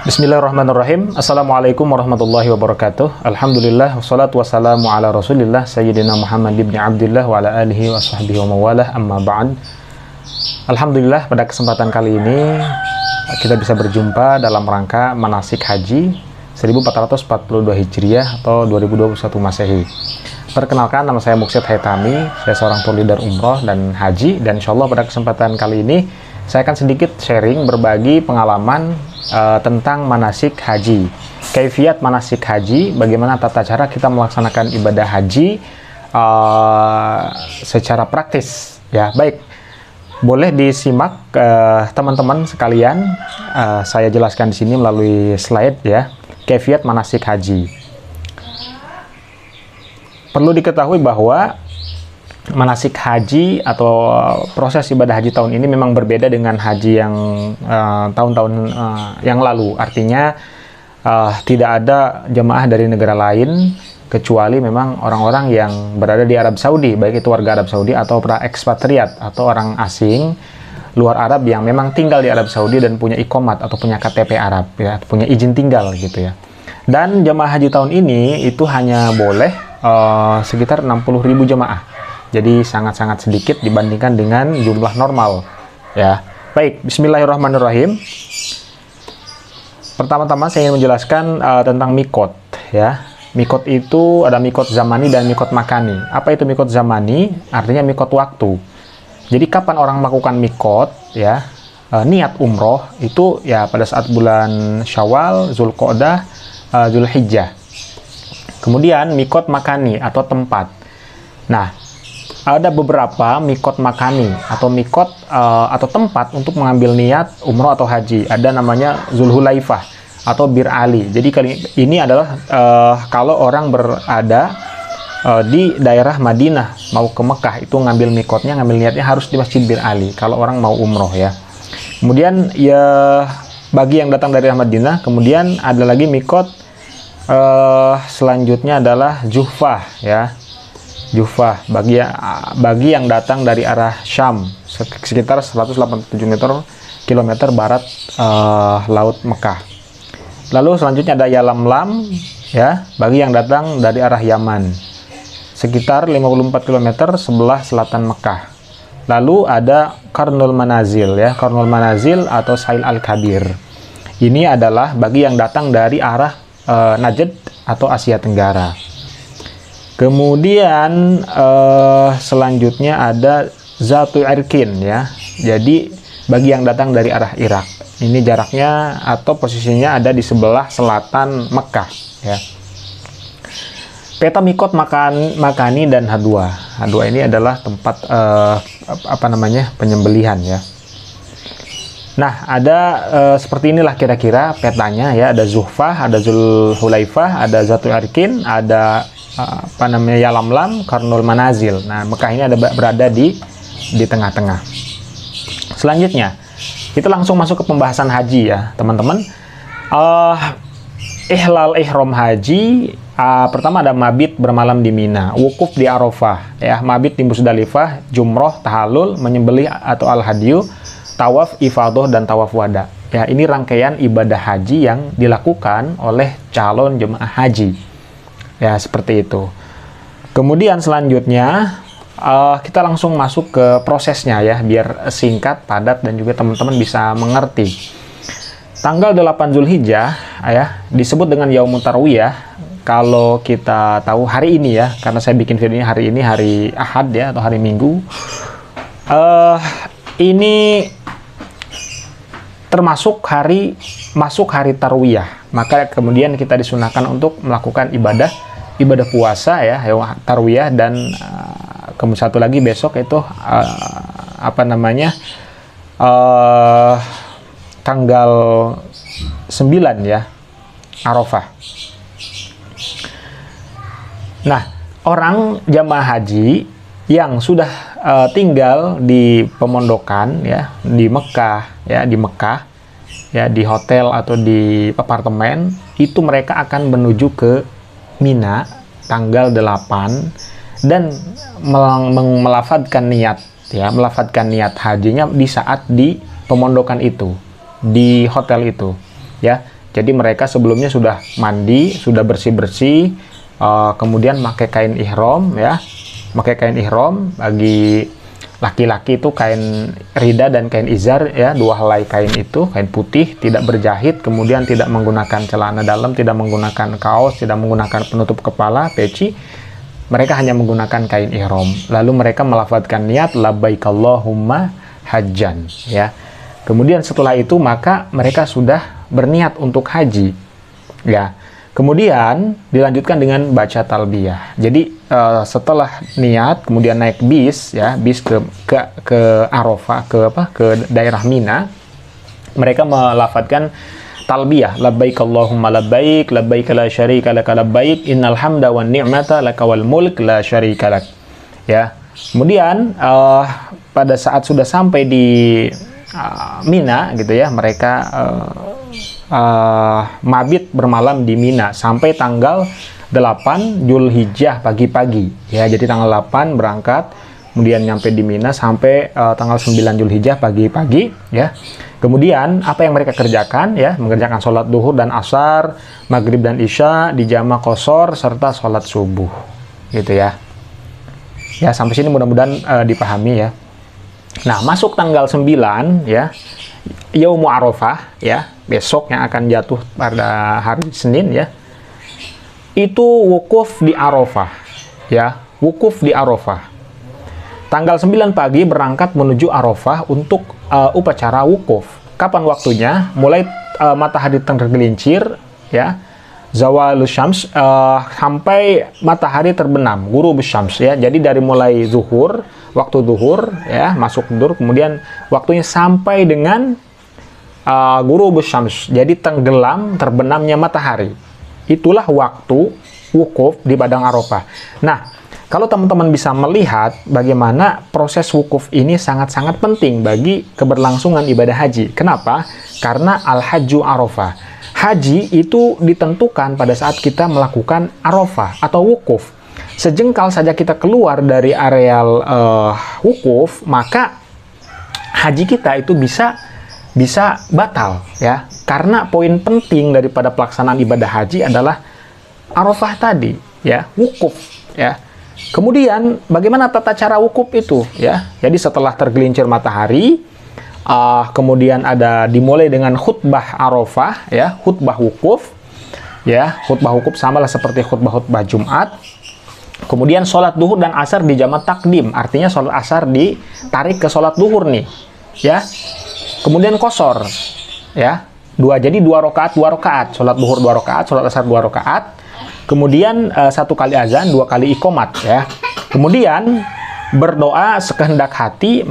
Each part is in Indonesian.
Bismillahirrahmanirrahim. Assalamualaikum warahmatullahi wabarakatuh. Alhamdulillah wassalatu wassalamu ala Rasulillah Sayyidina Muhammad ibn Abdullah wa ala alihi wa sahbihi wa mawalah, amma ba'd. Alhamdulillah, pada kesempatan kali ini kita bisa berjumpa dalam rangka manasik haji 1442 Hijriah atau 2021 Masehi. Perkenalkan, nama saya Muksid Haitami, saya seorang tour leader umroh dan haji, dan insyaallah pada kesempatan kali ini saya akan sedikit sharing, berbagi pengalaman tentang manasik haji, kaifiat manasik haji, bagaimana tata cara kita melaksanakan ibadah haji secara praktis. Ya, baik, boleh disimak teman-teman sekalian. Saya jelaskan di sini melalui slide ya, kaifiat manasik haji. Perlu diketahui bahwa manasik haji atau proses ibadah haji tahun ini memang berbeda dengan haji yang tahun-tahun yang lalu. Artinya tidak ada jemaah dari negara lain kecuali memang orang-orang yang berada di Arab Saudi, baik itu warga Arab Saudi atau para ekspatriat atau orang asing luar Arab yang memang tinggal di Arab Saudi dan punya iqomat atau punya KTP Arab ya, punya izin tinggal gitu ya. Dan jemaah haji tahun ini itu hanya boleh sekitar 60.000 jemaah. Jadi sangat-sangat sedikit dibandingkan dengan jumlah normal ya. Baik, bismillahirrahmanirrahim. Pertama-tama saya ingin menjelaskan tentang mikot ya. Mikot itu ada mikot zamani dan mikot makani. Apa itu mikot zamani? Artinya mikot waktu. Jadi kapan orang melakukan mikot ya, niat umroh itu ya pada saat bulan Syawal, Zulqa'dah, Zulhijjah. Kemudian mikot makani atau tempat. Nah, ada beberapa mikot makani atau mikot atau tempat untuk mengambil niat umroh atau haji. Ada namanya Zulhulaifah atau Bir Ali. Jadi kali ini adalah kalau orang berada di daerah Madinah mau ke Mekah, itu ngambil mikotnya, ngambil niatnya harus di Masjid Bir Ali kalau orang mau umroh ya. Kemudian ya bagi yang datang dari Madinah, kemudian ada lagi mikot selanjutnya adalah Juhfah ya. Juhfah bagi yang datang dari arah Syam, sekitar 187 km barat laut Mekah. Lalu selanjutnya ada Yalamlam ya, bagi yang datang dari arah Yaman, sekitar 54 km sebelah selatan Mekah. Lalu ada Qarnul Manazil ya, Qarnul Manazil atau Sail Al-Kabir. Ini adalah bagi yang datang dari arah Najd atau Asia Tenggara. Kemudian selanjutnya ada Zatul Irkin ya. Jadi bagi yang datang dari arah Irak. Ini jaraknya atau posisinya ada di sebelah selatan Mekah ya. Peta mikot makani dan H2. H2 ini adalah tempat penyembelihan ya. Nah, ada seperti inilah kira-kira petanya ya. Ada Zuhfah, ada Zulhulaifah, ada Zatul Irkin, ada Yalamlam, Qarnul Manazil. Nah, Mekah ini berada di tengah-tengah. Selanjutnya, kita langsung masuk ke pembahasan haji ya, teman-teman. Ihlal ihram haji, pertama ada mabit bermalam di Mina, wukuf di Arafah, ya, mabit di Musdalifah, jumroh, tahallul, menyembelih atau al-hadyu, tawaf ifadah dan tawaf wada. Ya, ini rangkaian ibadah haji yang dilakukan oleh calon jemaah haji. Ya, seperti itu. Kemudian selanjutnya kita langsung masuk ke prosesnya ya, biar singkat, padat, dan juga teman-teman bisa mengerti. Tanggal 8 Zulhijjah ya, disebut dengan Yaumut Tarwiyah. Kalau kita tahu hari ini ya, karena saya bikin videonya hari ini, hari Ahad ya, atau hari Minggu. Ini termasuk masuk hari Tarwiyah. Maka kemudian kita disunahkan untuk melakukan ibadah puasa ya, Tarwiyah, dan kemudian satu lagi besok itu tanggal 9 ya, Arafah. Nah, orang jamaah haji yang sudah tinggal di pemondokan ya, di Mekah ya, di hotel atau di apartemen, itu mereka akan menuju ke Mina tanggal 8 dan melafadzkan niat ya, melafadzkan niat hajinya di saat di pemondokan itu, di hotel itu ya. Jadi mereka sebelumnya sudah mandi, sudah bersih-bersih, kemudian pakai kain ihram ya. Pakai kain ihram, bagi laki-laki itu kain rida dan kain izar ya, dua helai kain itu, kain putih, tidak berjahit, kemudian tidak menggunakan celana dalam, tidak menggunakan kaos, tidak menggunakan penutup kepala, peci. Mereka hanya menggunakan kain ihram. Lalu mereka melafadzkan niat labbaik Allahumma hajjan ya. Kemudian setelah itu maka mereka sudah berniat untuk haji ya. Kemudian dilanjutkan dengan baca talbiyah. Jadi setelah niat kemudian naik bis ya, bis ke Arafah, ke daerah Mina, mereka melafadzkan talbiyah labbaik Allahumma labbaik labbaik la syarika lak labbaik innal hamda wan ni'mata laka wal mulk la syarika lak ya. Kemudian pada saat sudah sampai di Mina gitu ya, mereka mabit bermalam di Mina sampai tanggal 8 Zulhijjah pagi-pagi ya. Jadi tanggal 8 berangkat, kemudian nyampe di Mina sampai tanggal 9 Zulhijjah pagi-pagi ya. Kemudian apa yang mereka kerjakan ya, mengerjakan sholat duhur dan asar, maghrib dan isya, dijama qashar serta sholat subuh gitu ya. Ya, sampai sini mudah-mudahan dipahami ya. Nah, masuk tanggal 9 ya, Yaumu Arafah ya, besok yang akan jatuh pada hari Senin ya. Itu wukuf di Arafah ya, wukuf di Arafah. Tanggal 9 pagi berangkat menuju Arafah untuk upacara wukuf. Kapan waktunya? Mulai matahari tergelincir ya, zawalus syams sampai matahari terbenam, ghurubus syams ya. Jadi dari mulai zuhur, waktu zuhur ya, masuk zuhur, kemudian waktunya sampai dengan ghurubus syams. Jadi tenggelam, terbenamnya matahari. Itulah waktu wukuf di padang Arafah. Nah, kalau teman-teman bisa melihat bagaimana proses wukuf ini sangat-sangat penting bagi keberlangsungan ibadah haji. Kenapa? Karena al-hajju Arafah. Haji itu ditentukan pada saat kita melakukan Arafah atau wukuf. Sejengkal saja kita keluar dari areal wukuf, maka haji kita itu bisa batal ya. Karena poin penting daripada pelaksanaan ibadah haji adalah Arafah tadi ya, wukuf ya. Kemudian bagaimana tata cara wukuf itu ya? Jadi setelah tergelincir matahari, kemudian dimulai dengan khutbah Arafah ya, khutbah wukuf ya. Khutbah wukuf samalah seperti khutbah Jumat. Kemudian sholat duhur dan asar di jamak takdim, artinya sholat asar ditarik ke sholat duhur nih ya. Kemudian qashar ya, jadi dua rakaat, sholat duhur 2 rakaat, sholat asar 2 rakaat. Kemudian 1 kali azan, 2 kali iqomat ya. Kemudian berdoa sekehendak hati,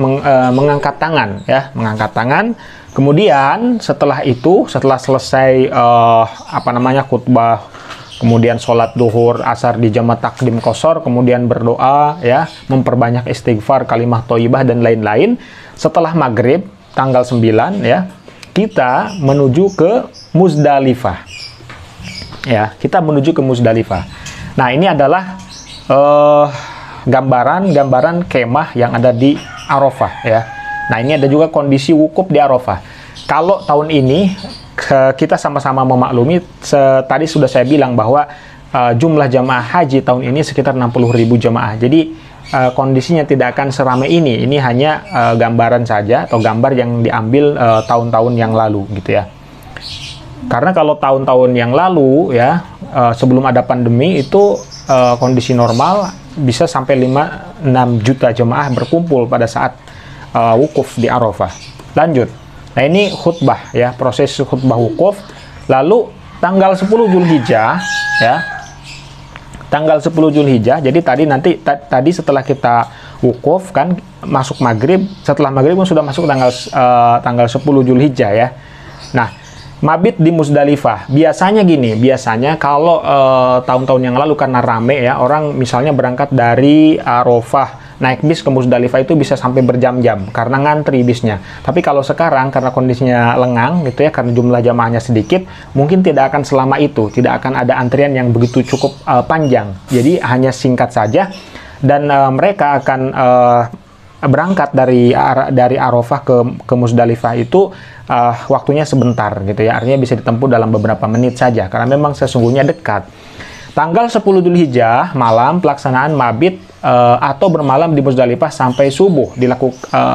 mengangkat tangan ya, mengangkat tangan. Kemudian setelah itu, setelah selesai khutbah, kemudian sholat duhur, asar di jamak takdim qashar, kemudian berdoa ya, memperbanyak istighfar, kalimah thayyibah dan lain-lain. Setelah maghrib tanggal 9 ya, kita menuju ke Muzdalifah. Ya, kita menuju ke Muzdalifah. Nah, ini adalah gambaran kemah yang ada di Arafah ya. Nah, ini ada juga kondisi wukuf di Arafah. Kalau tahun ini kita sama-sama memaklumi, tadi sudah saya bilang bahwa jumlah jamaah haji tahun ini sekitar 60.000 jamaah. Jadi kondisinya tidak akan seramai ini. Ini hanya gambaran saja atau gambar yang diambil tahun-tahun yang lalu gitu ya. Karena kalau tahun-tahun yang lalu ya, sebelum ada pandemi itu kondisi normal bisa sampai 5-6 juta jemaah berkumpul pada saat wukuf di Arafah. Lanjut. Nah, ini khutbah ya, proses khutbah wukuf. Lalu tanggal 10 Zulhijjah ya. Tanggal 10 Zulhijjah. Jadi tadi setelah kita wukuf kan masuk maghrib, setelah maghrib pun sudah masuk tanggal 10 Zulhijjah ya. Nah, mabit di Muzdalifah. Biasanya gini, kalau tahun-tahun yang lalu karena rame ya, orang misalnya berangkat dari Arafah naik bis ke Muzdalifah itu bisa sampai berjam-jam karena ngantri bisnya. Tapi kalau sekarang karena kondisinya lengang gitu ya, karena jumlah jamaahnya sedikit, mungkin tidak akan selama itu, tidak akan ada antrian yang begitu cukup panjang. Jadi hanya singkat saja dan mereka akan berangkat dari Arafah ke Musdalifah itu waktunya sebentar gitu ya. Artinya bisa ditempuh dalam beberapa menit saja karena memang sesungguhnya dekat. Tanggal 10 Dzulhijjah malam pelaksanaan mabit atau bermalam di Musdalifah sampai subuh.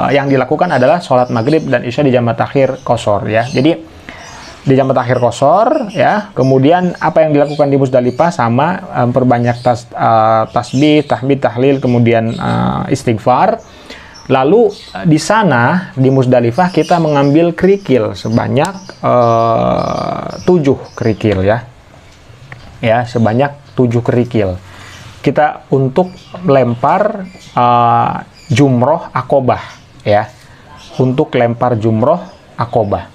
Yang dilakukan adalah sholat maghrib dan isya di jamak takhir qashar ya. Jadi di jamak takhir qashar ya. Kemudian apa yang dilakukan di Musdalifah sama perbanyak tasbih, tahmid, tahlil, kemudian istighfar. Lalu di sana di Musdalifah kita mengambil kerikil sebanyak 7 kerikil ya. Ya, sebanyak 7 kerikil. Kita untuk melempar jumroh akobah ya. Untuk lempar jumroh akobah.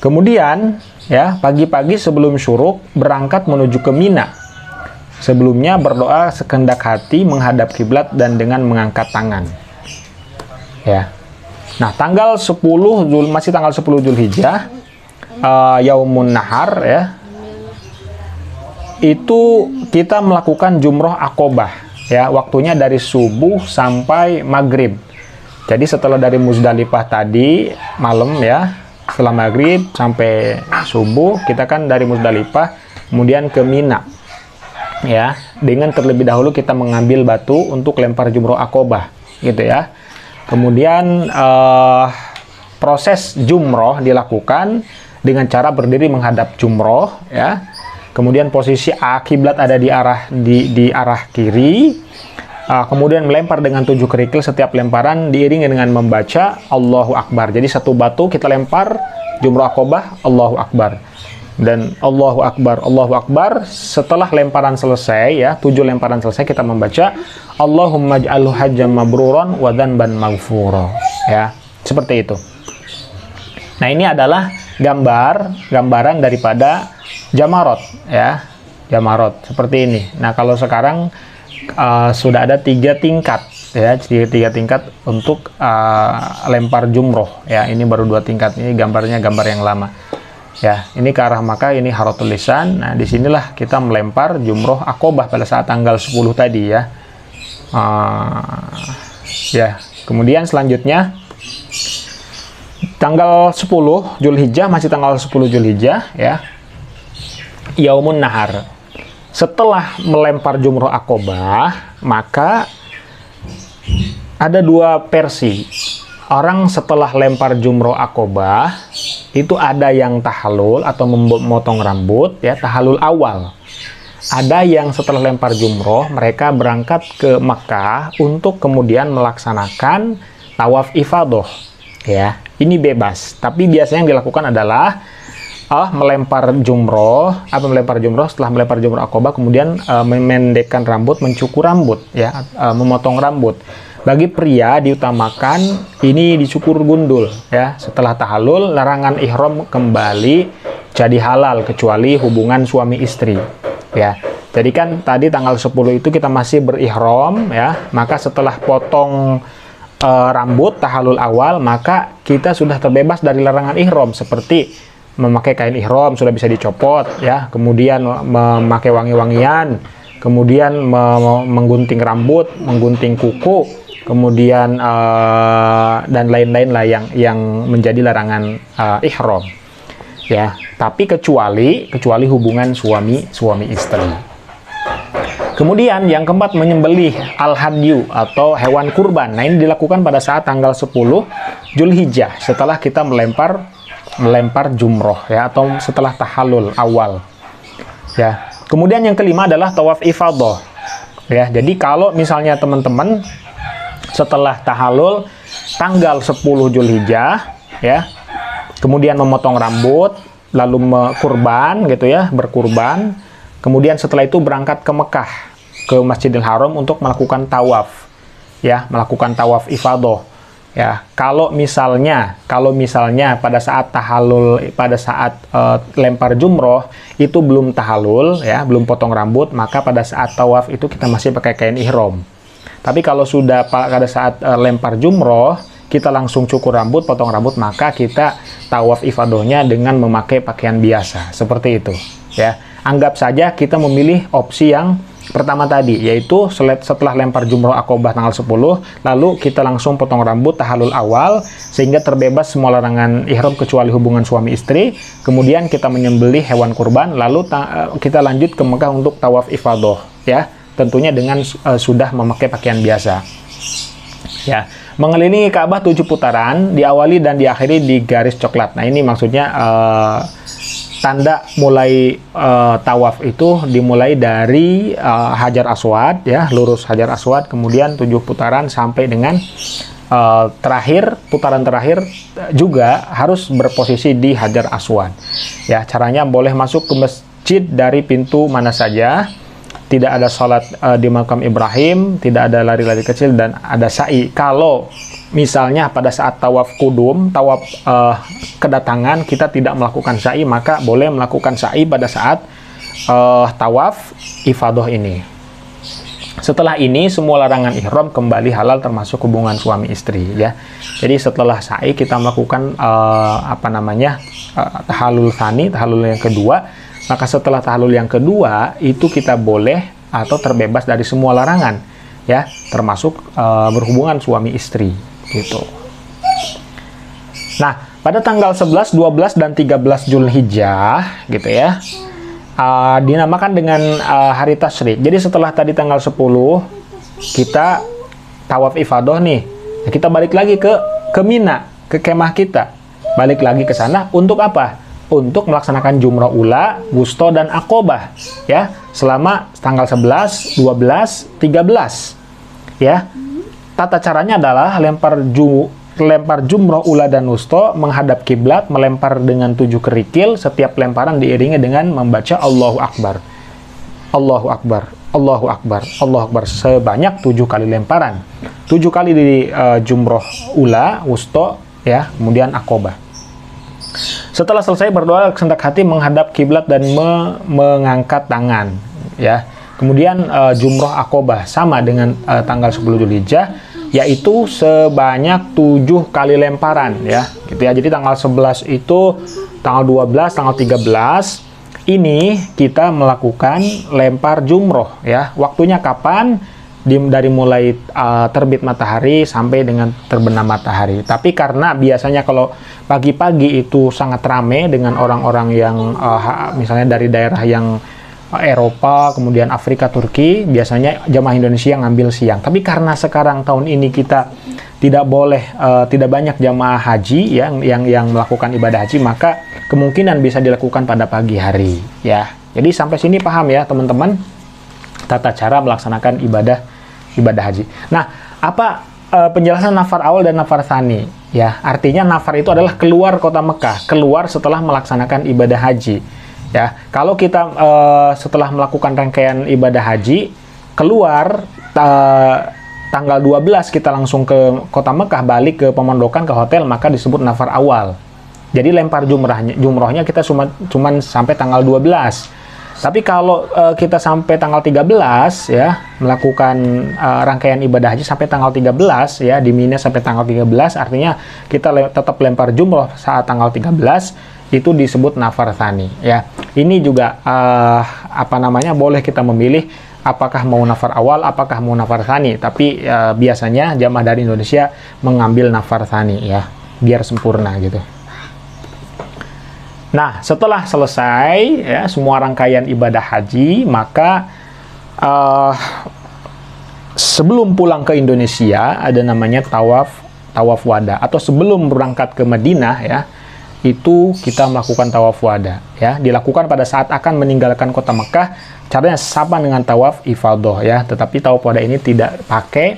Kemudian ya, pagi-pagi sebelum syuruk berangkat menuju ke Mina. Sebelumnya berdoa sekendak hati menghadap kiblat dan dengan mengangkat tangan. Ya. Nah, masih tanggal 10 Dzulhijjah, Yaumun Nahar ya. Itu kita melakukan jumroh akobah ya, waktunya dari subuh sampai maghrib. Jadi setelah dari Musdalifah tadi malam ya, setelah maghrib sampai subuh kita kan dari Musdalifah kemudian ke Mina ya, dengan terlebih dahulu kita mengambil batu untuk lempar jumroh akobah gitu ya. Kemudian proses jumroh dilakukan dengan cara berdiri menghadap jumroh ya. Kemudian posisi kiblat ada di arah kiri. Kemudian melempar dengan 7 kerikil, setiap lemparan diiringi dengan membaca Allahu Akbar. Jadi satu batu kita lempar jumroh akobah, Allahu Akbar. Dan Allahu Akbar. Setelah lemparan selesai ya, 7 lemparan selesai kita membaca Allahumma ja'alhu hajjam mabruran wa dhanban maghfura. Ya, seperti itu. Nah, ini adalah gambaran daripada jamarot ya. Jamarot seperti ini. Nah, kalau sekarang sudah ada 3 tingkat ya, 3 tingkat untuk lempar jumroh ya. Ini baru 2 tingkat, ini gambarnya gambar yang lama ya. Ini ke arah Makkah, ini Haratul Lisan. Nah, disinilah kita melempar jumroh akobah pada saat tanggal 10 tadi ya. Ya, kemudian selanjutnya tanggal 10 Dzulhijjah, masih tanggal 10 Dzulhijjah ya, Yaumun Nahar. Setelah melempar jumroh akobah, maka ada 2 versi. Orang setelah lempar jumroh akobah, itu ada yang tahallul atau memotong rambut, ya, tahallul awal. Ada yang setelah lempar jumroh, mereka berangkat ke Makkah untuk kemudian melaksanakan tawaf ifadah. Ya, ini bebas. Tapi biasanya yang dilakukan adalah melempar jumroh, setelah melempar jumroh akobah kemudian memendekkan rambut, mencukur rambut ya, memotong rambut. Bagi pria diutamakan ini dicukur gundul ya. Setelah tahallul, larangan ihram kembali jadi halal kecuali hubungan suami istri ya. Jadi kan tadi tanggal 10 itu kita masih berihram ya, maka setelah potong rambut tahallul awal, maka kita sudah terbebas dari larangan ihram seperti memakai kain ihram sudah bisa dicopot ya, kemudian memakai wangi-wangian, kemudian menggunting rambut, menggunting kuku, kemudian dan lain-lain lah yang menjadi larangan ihram ya. Tapi kecuali hubungan suami istri. Kemudian yang keempat, menyembelih al-hadyu atau hewan kurban. Nah, ini dilakukan pada saat tanggal 10 Dzulhijjah setelah kita melempar jumroh ya, atau setelah tahallul awal ya. Kemudian yang kelima adalah tawaf ifadah ya. Jadi kalau misalnya teman-teman setelah tahallul tanggal 10 Dzulhijjah ya, kemudian memotong rambut, lalu kurban gitu ya, berkurban, kemudian setelah itu berangkat ke Mekah, ke Masjidil Haram untuk melakukan tawaf ya, melakukan tawaf ifadah ya. Kalau misalnya pada saat tahallul, pada saat lempar jumroh itu belum tahallul ya, belum potong rambut, maka pada saat tawaf itu kita masih pakai kain ihram. Tapi kalau sudah pada saat lempar jumroh kita langsung cukur rambut, potong rambut, maka kita tawaf ifadahnya dengan memakai pakaian biasa seperti itu ya. Anggap saja kita memilih opsi yang pertama tadi, yaitu setelah lempar jumroh akobah tanggal 10, lalu kita langsung potong rambut tahallul awal, sehingga terbebas semua larangan ihram kecuali hubungan suami istri. Kemudian kita menyembelih hewan kurban, lalu kita lanjut ke Mekah untuk tawaf ifadah, ya, tentunya dengan sudah memakai pakaian biasa. Ya, mengelilingi Ka'bah 7 putaran, diawali dan diakhiri di garis coklat. Nah, ini maksudnya tanda mulai tawaf itu dimulai dari Hajar Aswad, ya, lurus Hajar Aswad, kemudian 7 putaran sampai dengan putaran terakhir juga harus berposisi di Hajar Aswad. Ya, caranya boleh masuk ke masjid dari pintu mana saja. Tidak ada sholat di makam Ibrahim, tidak ada lari-lari kecil, dan ada sa'i. Kalau misalnya pada saat tawaf kudum, tawaf kedatangan, kita tidak melakukan sa'i, maka boleh melakukan sa'i pada saat tawaf ifadah ini. Setelah ini, semua larangan ihram kembali halal, termasuk hubungan suami istri, ya. Jadi setelah sa'i kita melakukan tahallul tsani, tahallul yang kedua. Maka setelah tahallul yang kedua, itu kita boleh atau terbebas dari semua larangan, ya, termasuk berhubungan suami istri, gitu. Nah, pada tanggal 11, 12, dan 13 Zulhijjah, gitu ya, dinamakan dengan hari tasyrik. Jadi setelah tadi tanggal 10, kita tawaf ifadah nih. Nah, kita balik lagi ke Mina, ke kemah kita. Balik lagi ke sana untuk apa? Untuk melaksanakan jumrah ula, wusto, dan akobah, ya, selama tanggal 11, 12, 13, ya. Tata caranya adalah lempar jumrah ula dan wusto menghadap kiblat, melempar dengan 7 kerikil, setiap lemparan diiringi dengan membaca Allahu Akbar, Allahu Akbar, Allahu Akbar, Allahu Akbar, sebanyak 7 kali lemparan, 7 kali di jumrah ula, wusto, ya, kemudian akobah. Setelah selesai berdoa kehendak hati menghadap kiblat dan mengangkat tangan, ya. Kemudian jumroh akobah sama dengan tanggal 10 Zulhijjah, yaitu sebanyak 7 kali lemparan, ya, gitu ya. Jadi tanggal 11 itu, tanggal 12, tanggal 13 ini kita melakukan lempar jumroh, ya. Waktunya kapan? Dari mulai terbit matahari sampai dengan terbenam matahari. Tapi karena biasanya kalau pagi-pagi itu sangat ramai dengan orang-orang yang misalnya dari daerah yang Eropa, kemudian Afrika, Turki, biasanya jamaah Indonesia ngambil siang. Tapi karena sekarang tahun ini kita tidak boleh, tidak banyak jamaah haji yang melakukan ibadah haji, maka kemungkinan bisa dilakukan pada pagi hari, ya. Jadi sampai sini paham ya teman-teman tata cara melaksanakan ibadah haji. Nah, apa penjelasan nafar awal dan nafar tsani? Ya, artinya nafar itu adalah keluar kota Mekah, keluar setelah melaksanakan ibadah haji. Ya, kalau kita setelah melakukan rangkaian ibadah haji, keluar tanggal 12 kita langsung ke kota Mekah, balik ke pemondokan, ke hotel, maka disebut nafar awal. Jadi lempar jumrohnya kita cuma sampai tanggal 12. Tapi kalau kita sampai tanggal 13, ya, melakukan rangkaian ibadah haji sampai tanggal 13, ya, di Mina sampai tanggal 13, artinya kita tetap lempar jumroh saat tanggal 13, itu disebut nafar tsani, ya. Ini juga boleh kita memilih apakah mau nafar awal, apakah mau nafar tsani. Tapi biasanya jamaah dari Indonesia mengambil nafar tsani, ya, biar sempurna gitu. Nah, setelah selesai, ya, semua rangkaian ibadah haji, maka sebelum pulang ke Indonesia ada namanya tawaf wada, atau sebelum berangkat ke Madinah, ya, itu kita melakukan tawaf wada, ya, dilakukan pada saat akan meninggalkan kota Mekah. Caranya sama dengan tawaf ifadah, ya, tetapi tawaf wada ini tidak pakai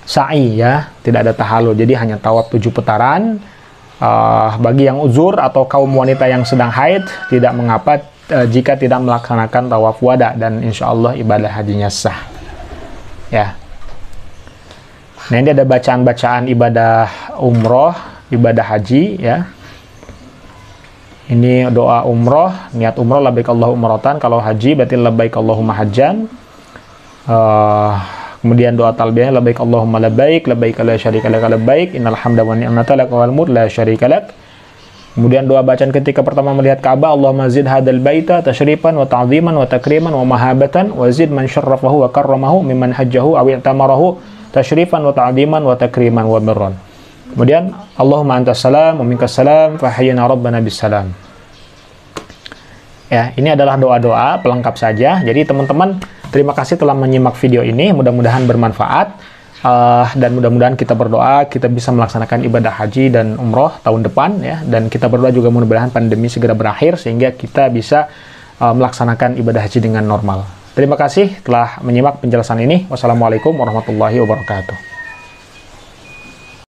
sa'i, ya, tidak ada tahallul, jadi hanya tawaf 7 putaran. Bagi yang uzur atau kaum wanita yang sedang haid, tidak mengapa jika tidak melaksanakan tawaf wada, dan insya Allah ibadah hajinya sah, ya. Nah, ini ada bacaan-bacaan ibadah umroh, ibadah haji, ya. Ini doa umroh, niat umroh, labbaik Allahumma umratan. Kalau haji berarti labbaik Allahumma hajjan. Kemudian doa talbiyah, labbaik Allahumma labbaik, labbaik la syarika lak labbaik, innal hamda wan ni'mata lak wal mulk la syarika lak. Kemudian doa bacaan ketika pertama melihat Ka'bah, Allahumma zid hadal baita tasyrifan wa ta'ziman wa takriman wa mahabatan wa zid man syarrafahu wa karramahu mimman hajjahu aw i'tamarahu tasyrifan wa ta'ziman wa takriman wa birran. Kemudian Allahumma antas salam wa minkas salam fa hayyina rabbana bis salam. Ya, ini adalah doa-doa pelengkap saja. Jadi teman-teman, terima kasih telah menyimak video ini. Mudah-mudahan bermanfaat. Dan mudah-mudahan kita berdoa kita bisa melaksanakan ibadah haji dan umroh tahun depan ya, dan kita berdoa juga mudah-mudahan pandemi segera berakhir sehingga kita bisa melaksanakan ibadah haji dengan normal. Terima kasih telah menyimak penjelasan ini. Wassalamualaikum warahmatullahi wabarakatuh.